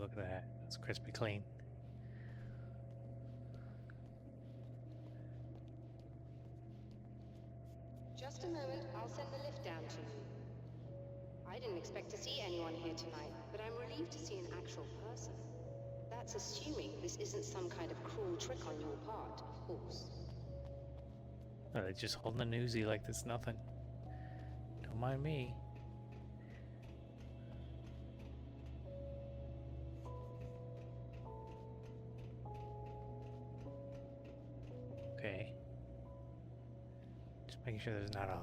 look at that. It's crispy clean. Just a moment, I'll send the lift down to you. I didn't expect to see anyone here tonight, but I'm relieved to see an actual person. That's assuming this isn't some kind of cruel trick on your part, of course. Oh, they're just holding a newsie like it's nothing. Don't mind me. Okay. Just making sure there's not a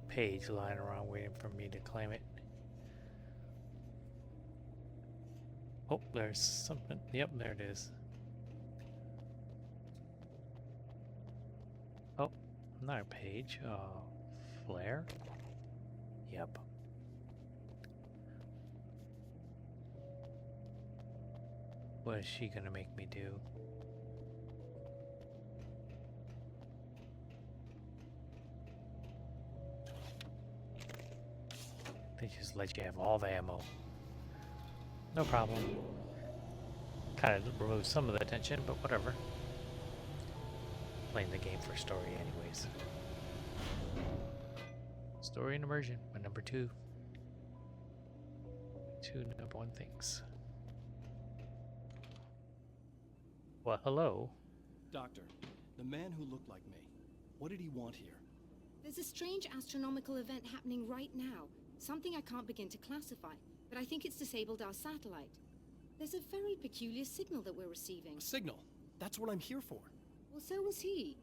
page lying around waiting for me to claim it. Oh, there's something. Yep, there it is. Oh, another page. Flare? Yep. What is she gonna make me do? They just let you have all the ammo. No problem. Kind of removes some of the tension, but whatever. Playing the game for story anyways. Story and immersion, my number two. Two number one things. Well, hello. Doctor, the man who looked like me, what did he want here? There's a strange astronomical event happening right now. Something I can't begin to classify, but I think it's disabled our satellite. There's a very peculiar signal that we're receiving. A signal? That's what I'm here for. Well, so was he.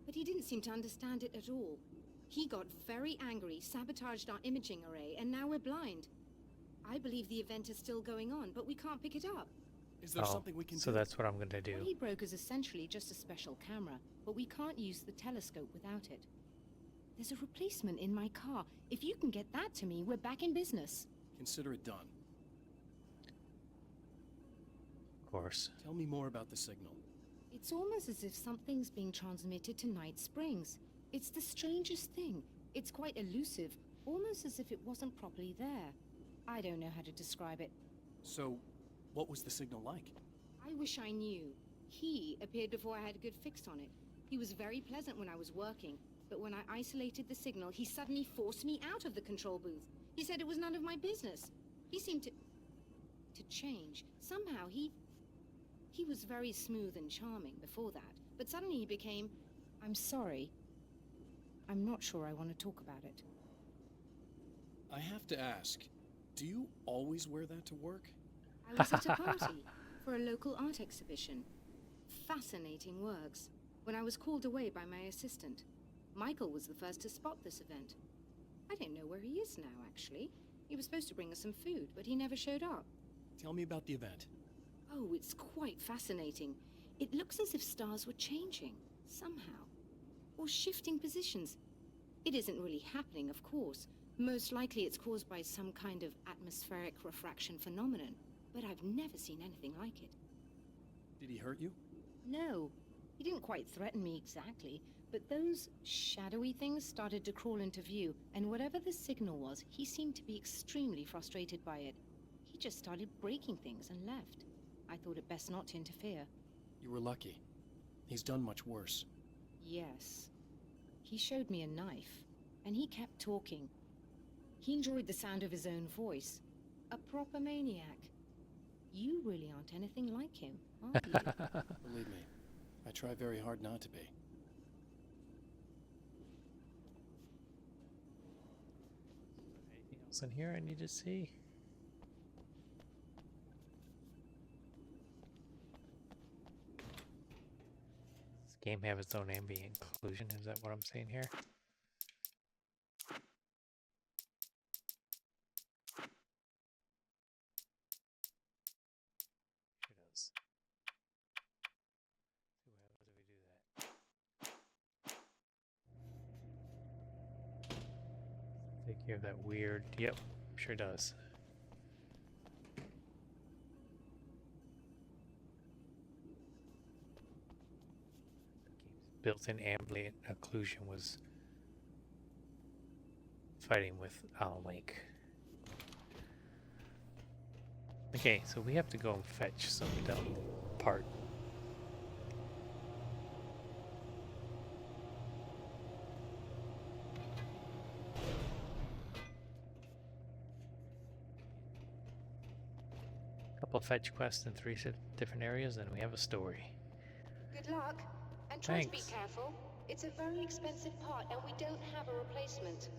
But he didn't seem to understand it at all. He got very angry, sabotaged our imaging array, and now we're blind. I believe the event is still going on, but we can't pick it up. Is there something we can do? So that's what I'm gonna do. What he broke is essentially just a special camera, but we can't use the telescope without it. There's a replacement in my car. If you can get that to me, we're back in business. Consider it done. Of course. Tell me more about the signal. It's almost as if something's being transmitted to Night Springs. It's the strangest thing. It's quite elusive, almost as if it wasn't properly there. I don't know how to describe it. So, what was the signal like? I wish I knew. He appeared before I had a good fix on it. He was very pleasant when I was working, but when I isolated the signal, he suddenly forced me out of the control booth. He said it was none of my business. He seemed to change. Somehow he was very smooth and charming before that, but suddenly he became, I'm sorry. I'm not sure I want to talk about it. I have to ask, do you always wear that to work? I was at a party for a local art exhibition. Fascinating works. When I was called away by my assistant, Michael was the first to spot this event. I don't know where he is now, actually. He was supposed to bring us some food, but he never showed up. Tell me about the event. Oh, it's quite fascinating. It looks as if stars were changing, somehow. Or shifting positions. It isn't really happening, of course. Most likely it's caused by some kind of atmospheric refraction phenomenon. But I've never seen anything like it. Did he hurt you? No, he didn't quite threaten me exactly, but those shadowy things started to crawl into view, and whatever the signal was, he seemed to be extremely frustrated by it. He just started breaking things and left. I thought it best not to interfere. You were lucky. He's done much worse. Yes. He showed me a knife, and he kept talking. He enjoyed the sound of his own voice. A proper maniac. You really aren't anything like him, are you? Believe me, I try very hard not to be. Anything else in here I need to see? Does this game have its own ambient occlusion? Is that what I'm saying here? Sure does. See what happens if we do that. Take care of that weird. Yep, sure does. Built-in ambient occlusion was fighting with Alan Wake. Okay, so we have to go and fetch some part. Couple of fetch quests in 3 different areas, and we have a story. Good luck, and try to be Thanks. careful. It's a very expensive part, and we don't have a replacement.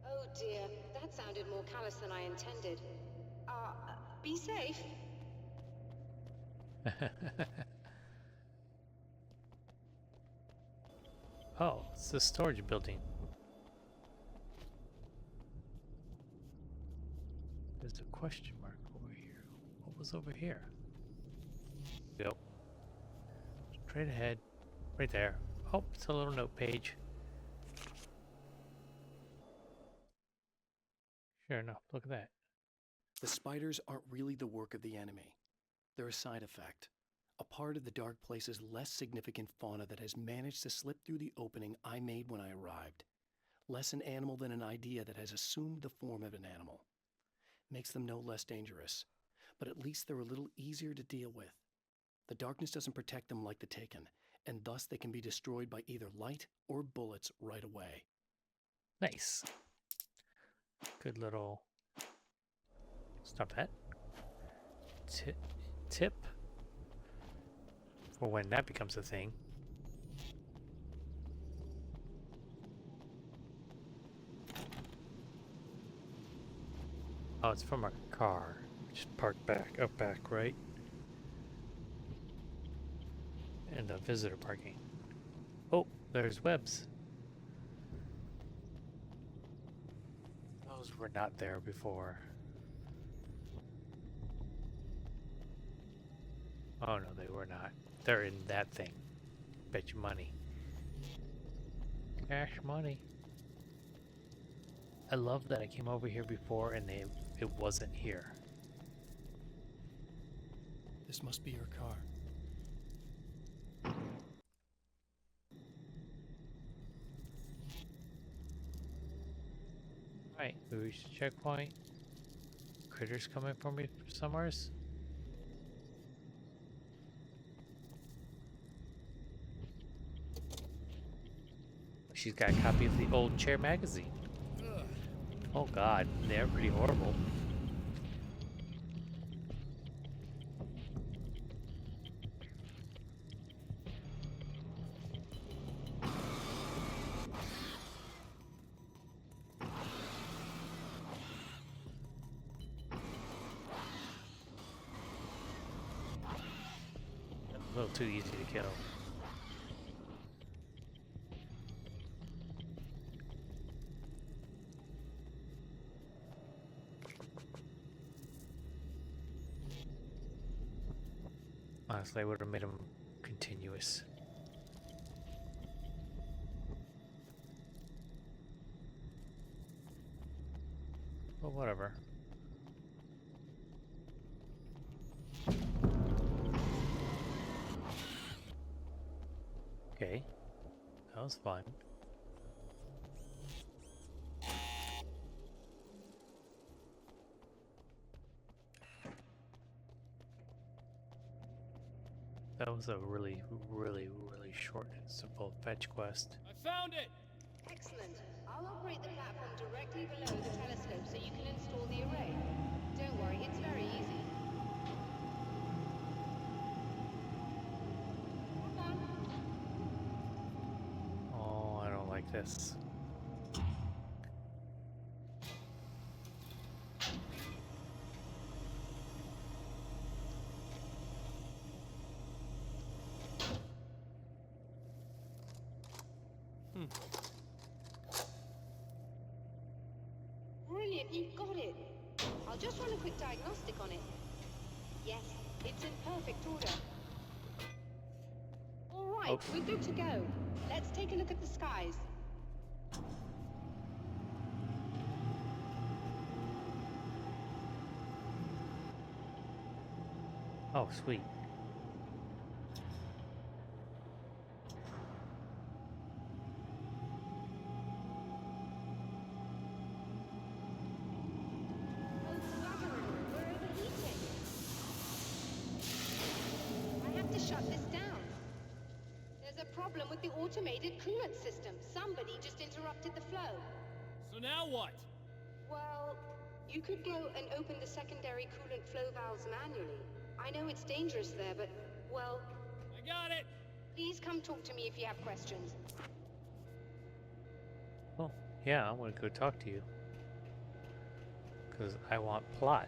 Oh dear, that sounded more callous than I intended. Be safe. Oh, it's the storage building. There's a question mark over here. What was over here? Yep. Straight ahead. Right there. Oh, it's a little note page. Sure enough, look at that. The spiders aren't really the work of the enemy. They're a side effect. A part of the Dark Place's less significant fauna that has managed to slip through the opening I made when I arrived. Less an animal than an idea that has assumed the form of an animal. Makes them no less dangerous, but at least they're a little easier to deal with. The darkness doesn't protect them like the Taken, and thus they can be destroyed by either light or bullets right away. Nice. Good little... Stop that. Tip. For when that becomes a thing. Oh, it's from our car. Just park up back, right? And the visitor parking. Oh, there's webs. Those were not there before. Oh no, they were not. They're in that thing. Bet you money. Cash money. I love that I came over here before and it wasn't here. This must be your car. Right, we reached the checkpoint. Critters coming for me somewheres. She's got a copy of the old Chair magazine. Oh god, they're pretty horrible. A little too easy to kill. Honestly, I would have made them continuous. But whatever. Okay. That was fun. That was a really short and simple fetch quest. I found it! Excellent. I'll operate the platform directly below the telescope so you can install the array. Don't worry, it's very easy. Oh, I don't like this. Brilliant, you've got it. I'll just run a quick diagnostic on it. Yes, it's in perfect order. All right, we're good to go. Let's take a look at the skies. Oh, sweet. Both flattering the automated coolant system. Somebody just interrupted the flow. So now what? Well, you could go and open the secondary coolant flow valves manually. I know it's dangerous there, but, well, I got it! please come talk to me if you have questions. Well, yeah, I'm gonna go talk to you. Because I want plot.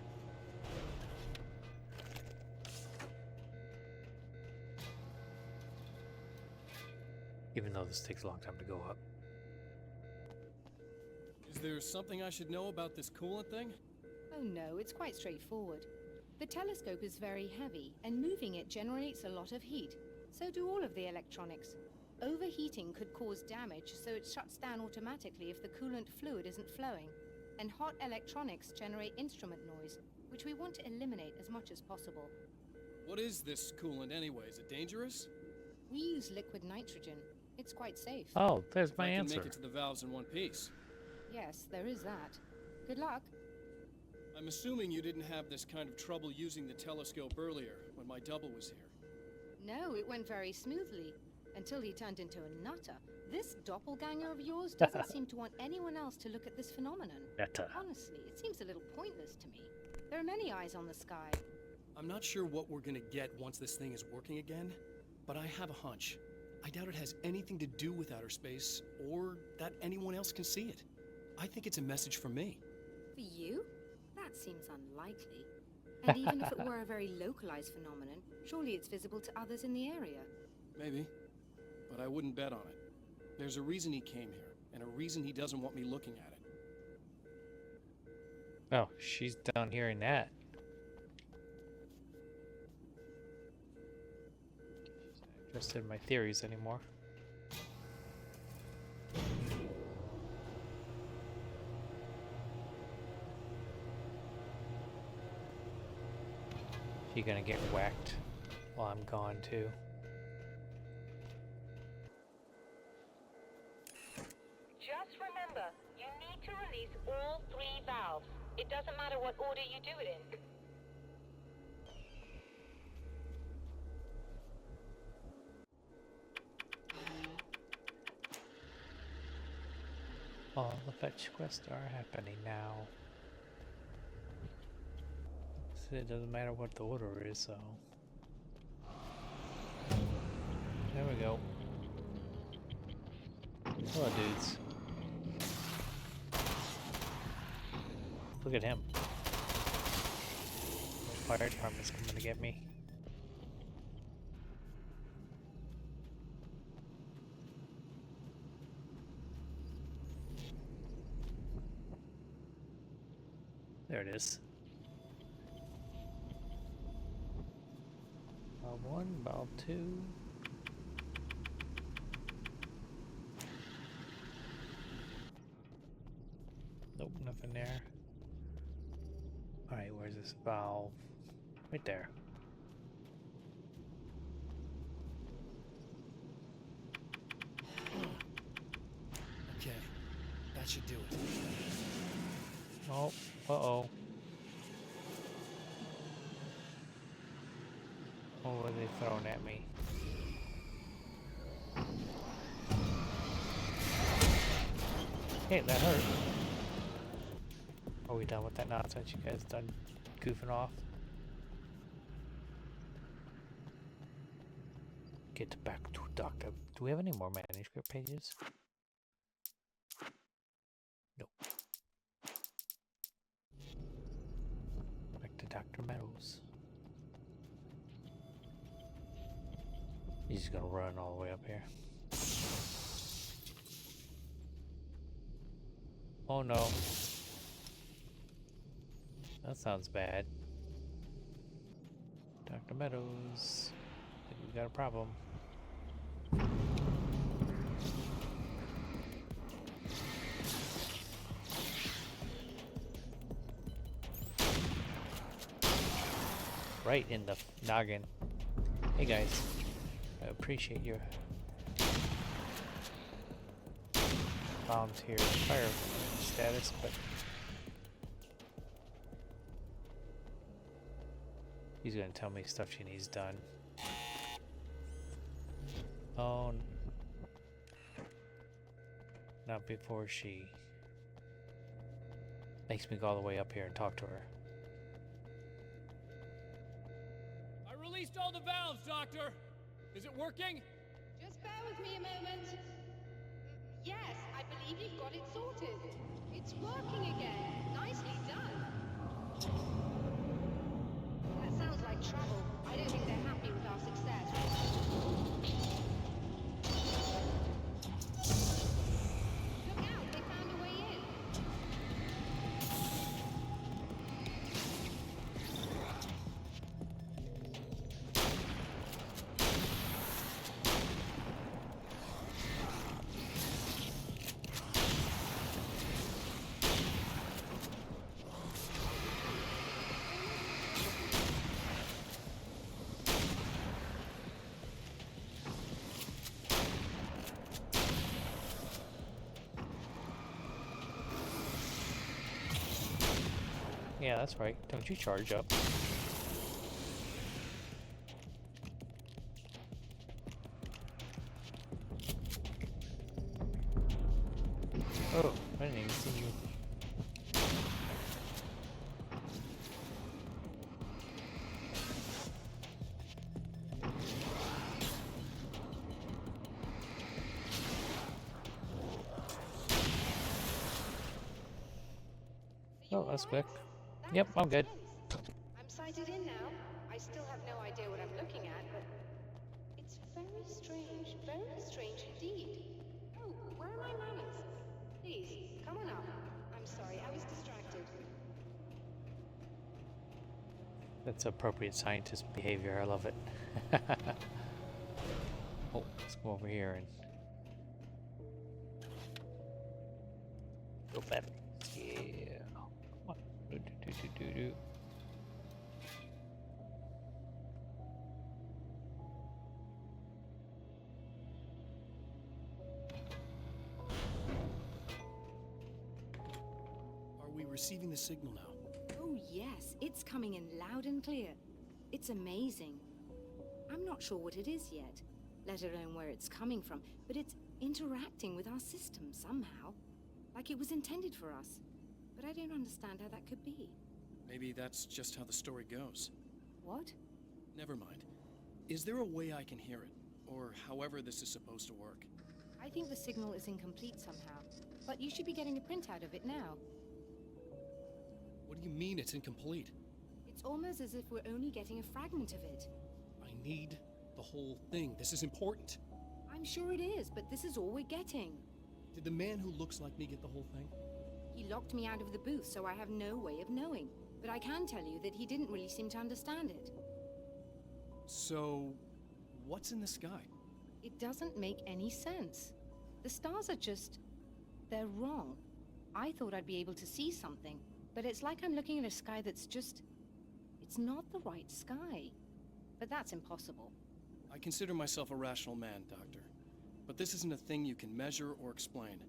Even though this takes a long time to go up. Is there something I should know about this coolant thing? Oh no, it's quite straightforward. The telescope is very heavy, and moving it generates a lot of heat. So do all of the electronics. Overheating could cause damage, so it shuts down automatically if the coolant fluid isn't flowing. And hot electronics generate instrument noise, which we want to eliminate as much as possible. What is this coolant anyway? Is it dangerous? We use liquid nitrogen. It's quite safe. Oh, there's If my I can answer. make it to the valves in one piece. Yes, there is that. Good luck. I'm assuming you didn't have this kind of trouble using the telescope earlier, when my double was here. No, it went very smoothly. Until he turned into a nutter. This doppelganger of yours doesn't seem to want anyone else to look at this phenomenon. Nutter. Honestly, it seems a little pointless to me. There are many eyes on the sky. I'm not sure what we're gonna get once this thing is working again, but I have a hunch. I doubt it has anything to do with outer space, or that anyone else can see it. I think it's a message from me. For you? That seems unlikely. And even if it were a very localized phenomenon, surely it's visible to others in the area. Maybe, but I wouldn't bet on it. There's a reason he came here, and a reason he doesn't want me looking at it. Oh, she's done hearing that. She's not interested in my theories anymore. She's gonna get whacked while I'm gone too. Just remember, you need to release all 3 valves. It doesn't matter what order you do it in. All the fetch quests are happening now. So it doesn't matter what the order is, so. There we go. Hello, dudes. Look at him. The fire department's coming to get me. There it is. Valve 1, valve 2. Nope, nothing there. Alright, where's this valve? Right there. Okay, that should do it. Oh, uh-oh. What were they throwing at me? Hey, that hurt. Are we done with that nonsense? You guys done goofing off? Get back to Doctor. Do we have any more manuscript pages? Nope. Back to Dr. Meadows. He's just gonna run all the way up here. Oh no. That sounds bad. Dr. Meadows, I think we got a problem. Right in the noggin. Hey guys, I appreciate your volunteer fire status, but he's gonna tell me stuff she needs done. Oh, Not before she makes me go all the way up here and talk to her. I released all the valves, Doctor! Is it working? Just bear with me a moment. Yes, I believe you've got it sorted. It's working again. Nicely done. That sounds like trouble. I don't think they're happy with our success. Look out, they found a way in. Yeah, that's right. Don't you charge up. Oh, I didn't even see you. Oh, that's quick. Yep, I'm good. I'm sighted in now. I still have no idea what I'm looking at, but it's very strange indeed. Oh, where are my manners? Please, come on up. I'm sorry, I was distracted. That's appropriate scientist behavior. I love it. Oh, let's go over here and go better. Yeah. Come on. Do. Are we receiving the signal now? Oh, yes, it's coming in loud and clear. It's amazing. I'm not sure what it is yet, let alone where it's coming from, but it's interacting with our system somehow. Like it was intended for us. But I don't understand how that could be. Maybe that's just how the story goes. What? Never mind. Is there a way I can hear it? Or however this is supposed to work? I think the signal is incomplete somehow, but you should be getting a printout of it now. What do you mean it's incomplete? It's almost as if we're only getting a fragment of it. I need the whole thing. This is important. I'm sure it is, but this is all we're getting. Did the man who looks like me get the whole thing? He locked me out of the booth, so I have no way of knowing. But I can tell you that he didn't really seem to understand it. So, what's in the sky? It doesn't make any sense. The stars are just... they're wrong. I thought I'd be able to see something, but it's like I'm looking at a sky that's just... it's not the right sky. But that's impossible. I consider myself a rational man, Doctor. But this isn't a thing you can measure or explain.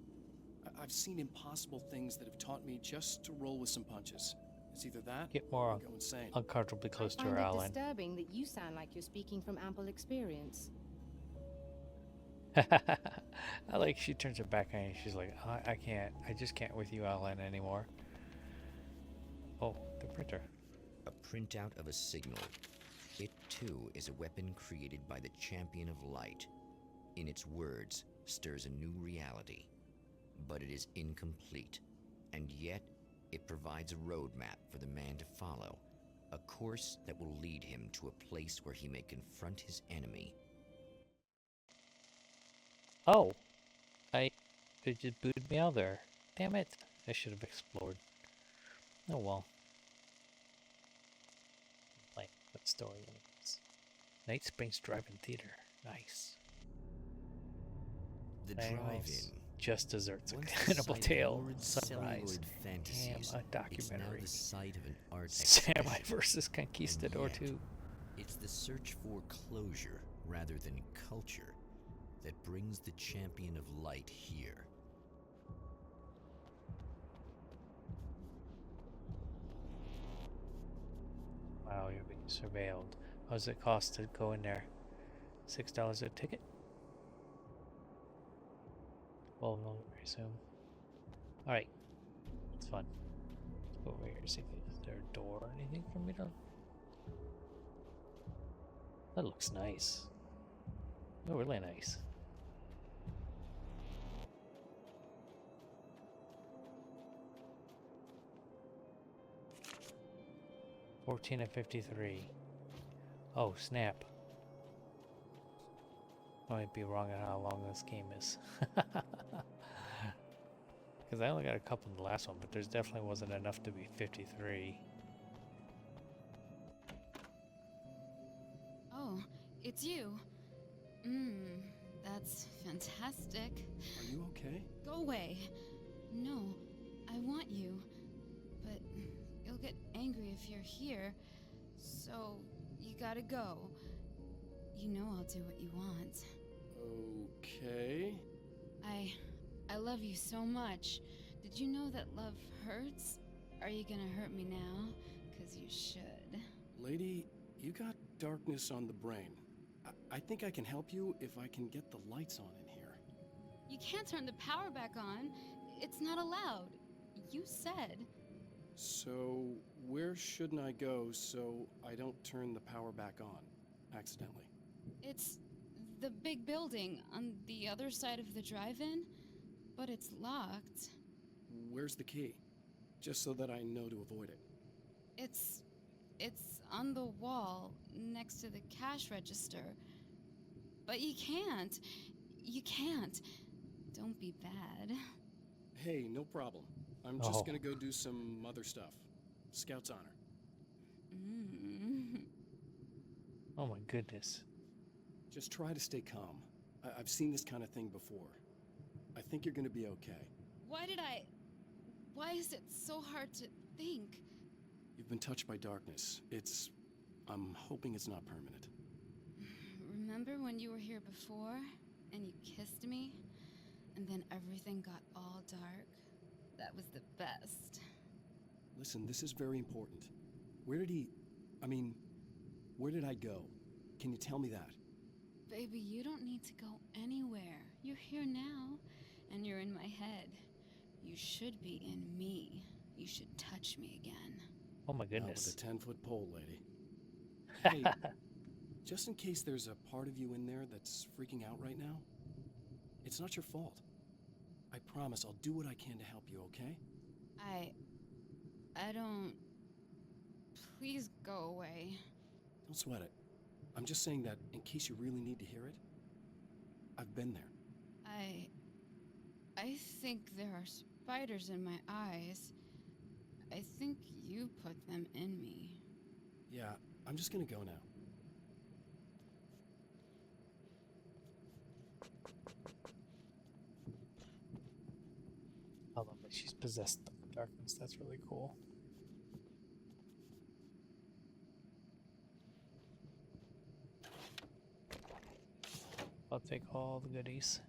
I've seen impossible things that have taught me just to roll with some punches. It's either that Get or more go insane. uncomfortably close to I her, find it Alan. disturbing that you sound like you're speaking from ample experience. I like she turns her back on you. She's like, I can't. I just can't with you, Alan, anymore. Oh, the printer. A printout of a signal. It, too, is a weapon created by the Champion of Light. In its words, stirs a new reality. But it is incomplete, and yet it provides a roadmap for the man to follow. A course that will lead him to a place where he may confront his enemy. Oh, it just booted me out there. Damn it! I should have explored. Oh well. Like what story is? Night Springs Drive-In Theater. Nice. The Nice. drive-in. Just Desserts. A Once the Cannibal site of Tale. lurid Sunrise. celluloid fantasies, Damn, a it's now documentary. the site of an art Samurai exhibition. versus Conquistador And yet, 2. It's the search for closure rather than culture that brings the Champion of Light here. Wow, you're being surveilled. What does it cost to go in there? $6 a ticket? Well, 12 millimeter, I assume. Alright. It's fun. Let's go over here and see if is there a door or anything for me to... That looks nice. Oh, really nice. $14 and 53. Oh, snap. I might be wrong on how long this game is. Because I only got a couple in the last one, but there's definitely wasn't enough to be 53. Oh, it's you. That's fantastic. Are you okay? Go away. No, I want you. But you'll get angry if you're here. So, you gotta go. You know I'll do what you want. Okay. I love you so much. Did you know that love hurts? Are you gonna hurt me now? 'Cause you should. Lady, you got darkness on the brain. I think I can help you if I can get the lights on in here. You can't turn the power back on. It's not allowed. You said. So, where shouldn't I go so I don't turn the power back on accidentally? It's the big building on the other side of the drive-in, but it's locked. Where's the key? Just so that I know to avoid it. It's on the wall next to the cash register. But you can't. You can't. Don't be bad. Hey, no problem. I'm just gonna go do some other stuff. Scout's honor. Oh my goodness. Just try to stay calm. I've seen this kind of thing before. I think you're gonna be okay. Why is it so hard to think? You've been touched by darkness. I'm hoping it's not permanent. Remember when you were here before, and you kissed me? And then everything got all dark? That was the best. Listen, this is very important. Where did I go? Can you tell me that? Baby, you don't need to go anywhere. You're here now, and you're in my head. You should be in me. You should touch me again. Oh my Not goodness. with a 10-foot pole, lady. Hey, just in case there's a part of you in there that's freaking out right now, it's not your fault. I promise I'll do what I can to help you, okay? I don't... Please go away. Don't sweat it. I'm just saying that in case you really need to hear it, I've been there. I think there are spiders in my eyes. I think you put them in me. Yeah, I'm just gonna go now. I love that she's possessed by darkness. That's really cool. I'll take all the goodies.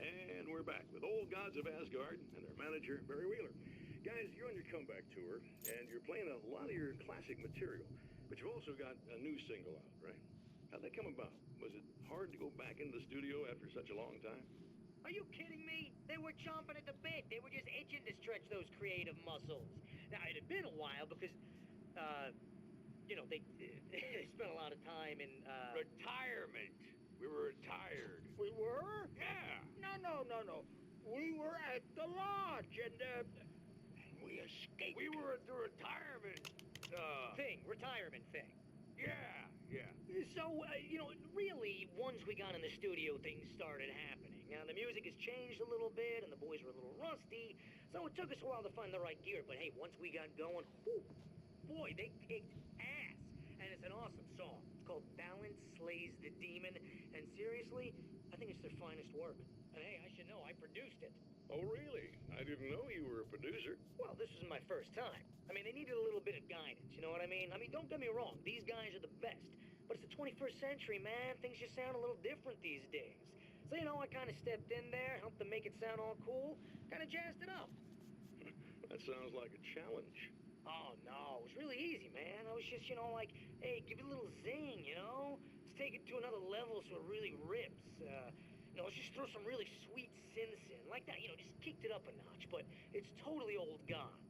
And we're back with old gods of Asgard and their manager, Barry Wheeler. Guys, you're on your comeback tour, and you're playing a lot of your classic material, but you've also got a new single out, right? How'd that come about? Was it hard to go back into the studio after such a long time? Are you kidding me? They were chomping at the bit. They were just itching to stretch those creative muscles. Now, it had been a while because, they spent a lot of time in, Retirement. We were retired. We were? Yeah. No. We were at the lodge, and, we escaped. We were at the retirement, retirement thing. Yeah. So, really, once we got in the studio, things started happening. Now, the music has changed a little bit, and the boys were a little rusty, so it took us a while to find the right gear. But hey, once we got going, boy, they kicked ass. And it's an awesome song. It's called Balance Slays the Demon, and seriously, I think it's their finest work. And hey, I should know, I produced it. Oh, really? I didn't know you were a producer. Well, this was my first time. I mean, they needed a little bit of guidance, you know what I mean? I mean, don't get me wrong, these guys are the best. But it's the 21st century, man. Things just sound a little different these days. So, I kind of stepped in there, helped them make it sound all cool, kind of jazzed it up. That sounds like a challenge. Oh, no, it was really easy, man. I was just, hey, give it a little zing, Let's take it to another level so it really rips. No, let's just throw some really sweet synths in. Like that, just kicked it up a notch, but it's totally old gods.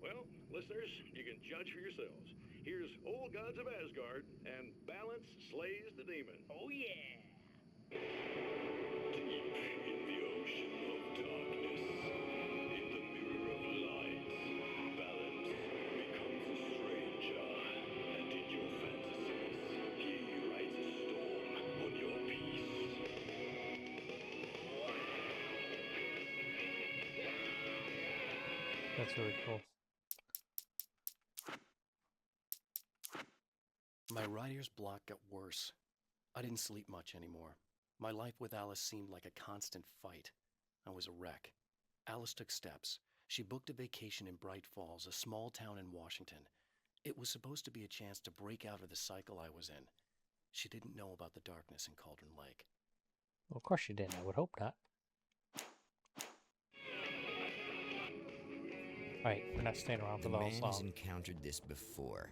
Well, listeners, you can judge for yourselves. Here's Old Gods of Asgard, and Balance Slays the Demon. Oh, yeah. Deep in the ocean of darkness, in the mirror of light, Balance becomes a stranger, and in your fantasies, he rides a storm on your peace. That's really cool. My writer's block got worse. I didn't sleep much anymore. My life with Alice seemed like a constant fight. I was a wreck. Alice took steps. She booked a vacation in Bright Falls, a small town in Washington. It was supposed to be a chance to break out of the cycle I was in. She didn't know about the darkness in Cauldron Lake. Well, of course you didn't. I would hope not. Right, we're not staying around for The the whole man has song. encountered this before.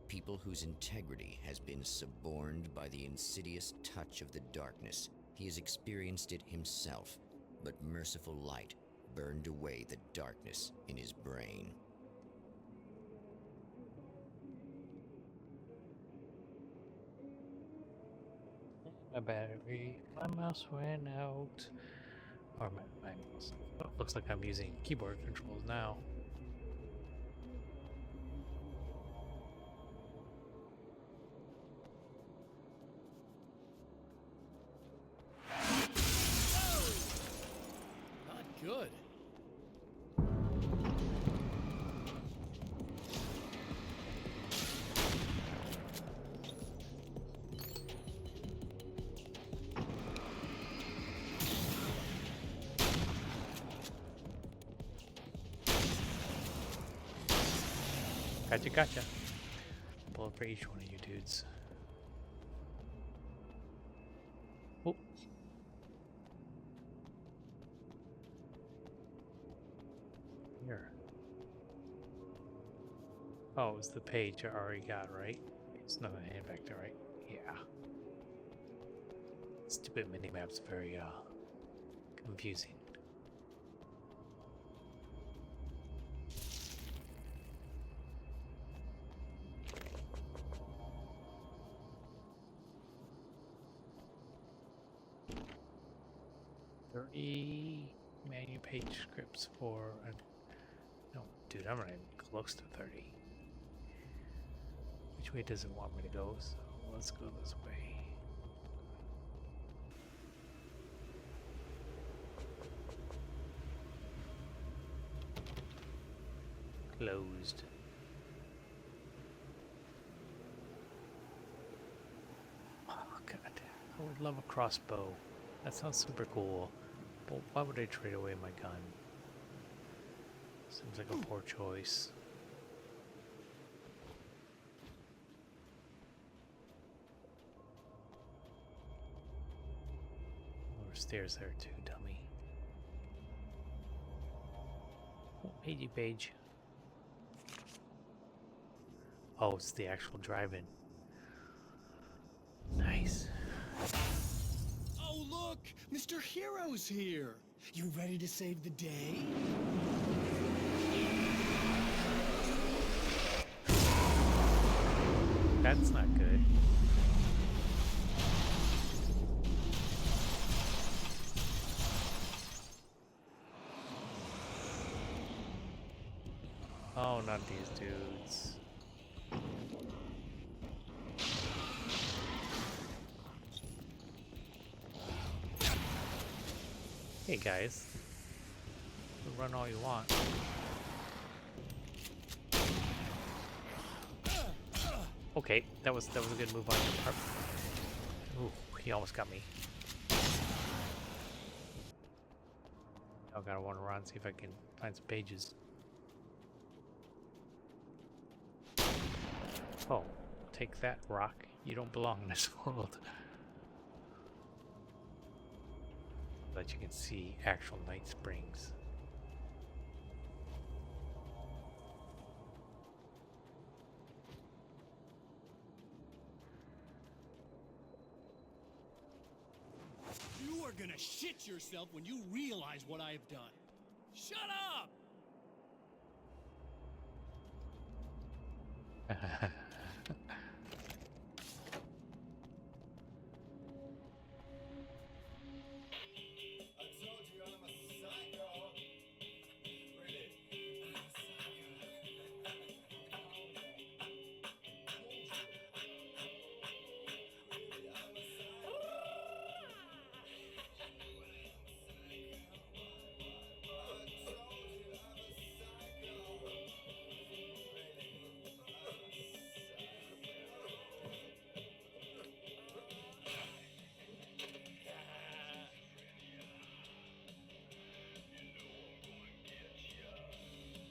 People whose integrity has been suborned by the insidious touch of the darkness. He has experienced it himself, but merciful light burned away the darkness in his brain. My battery, my mouse went out. Or my mouse. Oh, looks like I'm using keyboard controls now. Not good. Gotcha. Bullet for each one of you dudes. Oh. Here. Oh, it was the page I already got, right? It's nothing to hand back there, right? Yeah. Stupid mini-map's very, confusing. Menu page scripts for no, dude, I'm not even close to 30. Which way does it want me to go? So let's go this way. Closed. Oh god, I would love a crossbow. That sounds super cool. But why would I trade away my gun? Seems like a poor choice. There were stairs there too, dummy. Oh, pagey page. Oh, it's the actual drive-in. Nice. Oh, look! Mr. Hero's here! You ready to save the day? That's not good. Oh, not these dudes. Hey guys, run all you want. Okay, that was a good move on your part. Ooh, he almost got me. I gotta wander around, see if I can find some pages. Oh, take that, rock. You don't belong in this world. That you can see actual Night Springs. You are gonna shit yourself when you realize what I have done. Shut up!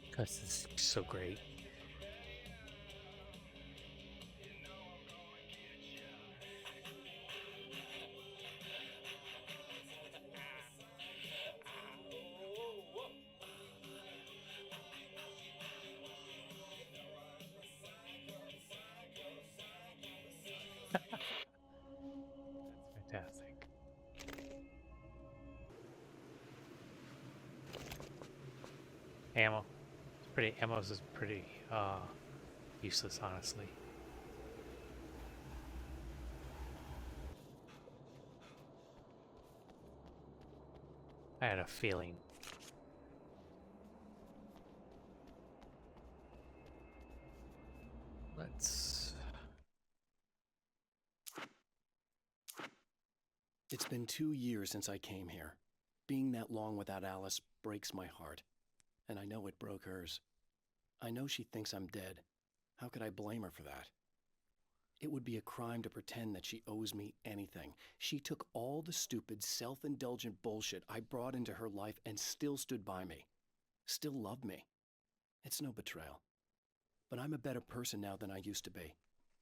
Because it's so great. That's fantastic. Ammo. It's pretty. Ammo's is pretty useless, honestly. I had a feeling. Let's. It's been 2 years since I came here. Being that long without Alice breaks my heart. And I know it broke hers. I know she thinks I'm dead. How could I blame her for that? It would be a crime to pretend that she owes me anything. She took all the stupid, self-indulgent bullshit I brought into her life and still stood by me. Still loved me. It's no betrayal. But I'm a better person now than I used to be.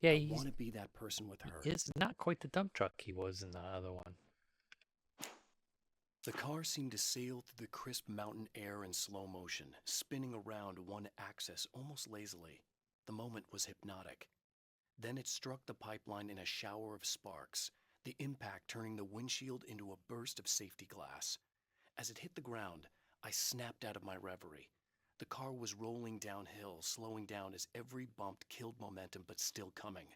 Yeah, I want to be that person with her. It's not quite the dump truck he was in the other one. The car seemed to sail through the crisp mountain air in slow motion, spinning around one axis almost lazily. The moment was hypnotic. Then it struck the pipeline in a shower of sparks, the impact turning the windshield into a burst of safety glass. As it hit the ground, I snapped out of my reverie. The car was rolling downhill, slowing down as every bump killed momentum, but still coming.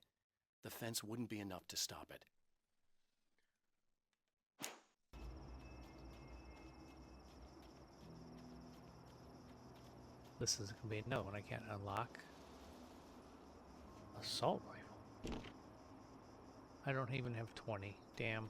The fence wouldn't be enough to stop it. This is gonna be a no, and I can't unlock assault rifle. I don't even have 20. Damn.